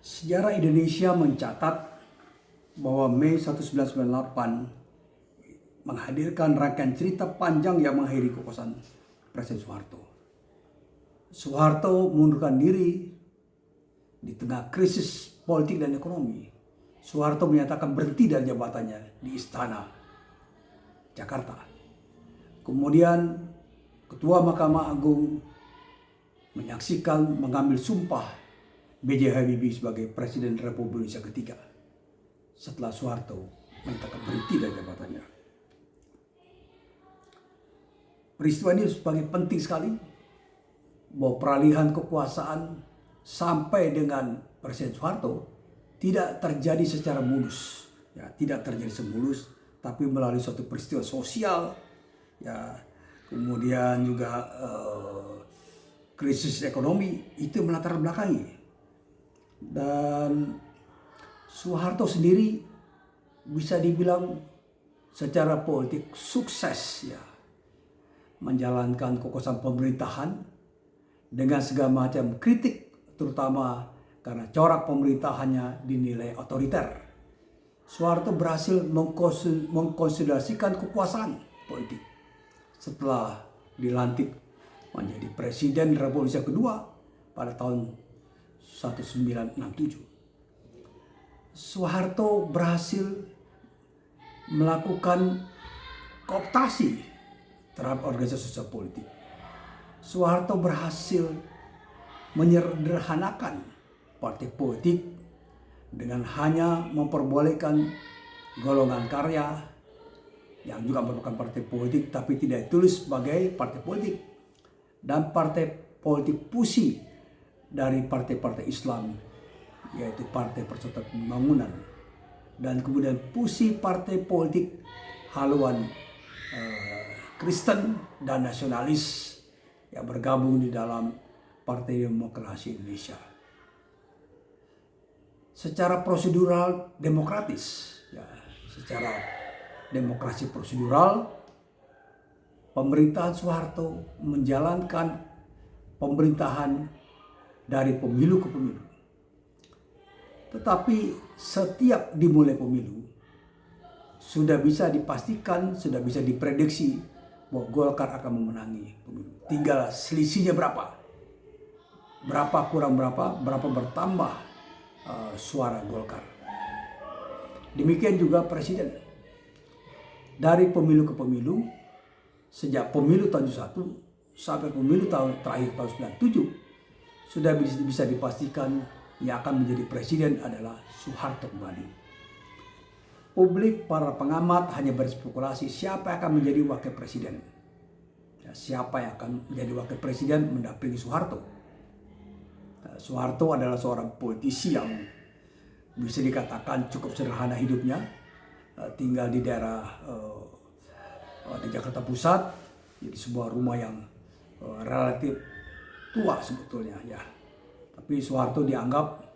Sejarah Indonesia mencatat bahwa Mei 1998 menghadirkan rangkaian cerita panjang yang mengakhiri kekuasaan Presiden Soeharto. Soeharto mengundurkan diri di tengah krisis politik dan ekonomi. Soeharto menyatakan berhenti dari jabatannya di Istana Jakarta. Kemudian Ketua Mahkamah Agung mengambil sumpah B.J. Habibie sebagai Presiden Republik Indonesia ketiga setelah Soeharto menyatakan berhenti dari jabatannya. Peristiwa ini sebagai penting sekali bahwa peralihan kekuasaan sampai dengan Presiden Soeharto tidak terjadi secara mulus, ya, tidak terjadi semulus, tapi melalui suatu peristiwa sosial, ya, kemudian juga krisis ekonomi itu melatar belakangi. Dan Soeharto sendiri bisa dibilang secara politik sukses, ya, menjalankan kekuasaan pemerintahan dengan segala macam kritik, terutama karena corak pemerintahannya dinilai otoriter. Soeharto berhasil mengkonsolidasikan kekuasaan politik setelah dilantik menjadi Presiden Republik Indonesia kedua pada tahun 1967. Soeharto berhasil melakukan kooptasi terhadap organisasi sosial politik. Soeharto berhasil menyederhanakan partai politik dengan hanya memperbolehkan golongan karya yang juga merupakan partai politik tapi tidak ditulis sebagai partai politik, dan partai politik pusi dari partai-partai Islam, yaitu Partai Persatuan Pembangunan, dan kemudian pusi partai politik haluan Kristen dan nasionalis yang bergabung di dalam Partai Demokrasi Indonesia. Secara prosedural demokratis, ya, secara demokrasi prosedural, pemerintahan Soeharto menjalankan pemerintahan dari pemilu ke pemilu. Tetapi setiap dimulai pemilu, sudah bisa dipastikan, sudah bisa diprediksi bahwa Golkar akan memenangi pemilu. Tinggal selisihnya berapa. Berapa kurang berapa bertambah suara Golkar. Demikian juga Presiden. Dari pemilu ke pemilu, sejak pemilu tahun 1991 sampai pemilu terakhir tahun 1997, sudah bisa dipastikan yang akan menjadi presiden adalah Soeharto kembali. Publik, para pengamat hanya berspekulasi siapa yang akan menjadi wakil presiden. Ya, siapa yang akan menjadi wakil presiden mendampingi Soeharto. Soeharto adalah seorang politisi yang bisa dikatakan cukup sederhana hidupnya, tinggal di daerah di Jakarta Pusat, di sebuah rumah yang relatif tua sebetulnya, ya. Tapi Soeharto dianggap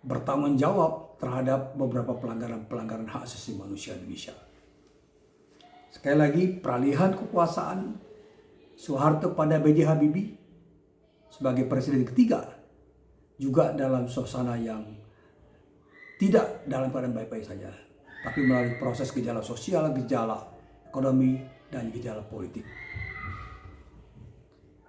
bertanggung jawab terhadap beberapa pelanggaran hak asasi manusia Indonesia. Sekali lagi, peralihan kekuasaan Soeharto pada B.J. Habibie sebagai presiden ketiga juga dalam suasana yang tidak dalam keadaan baik-baik saja, tapi melalui proses gejala sosial, gejala ekonomi, dan gejala politik.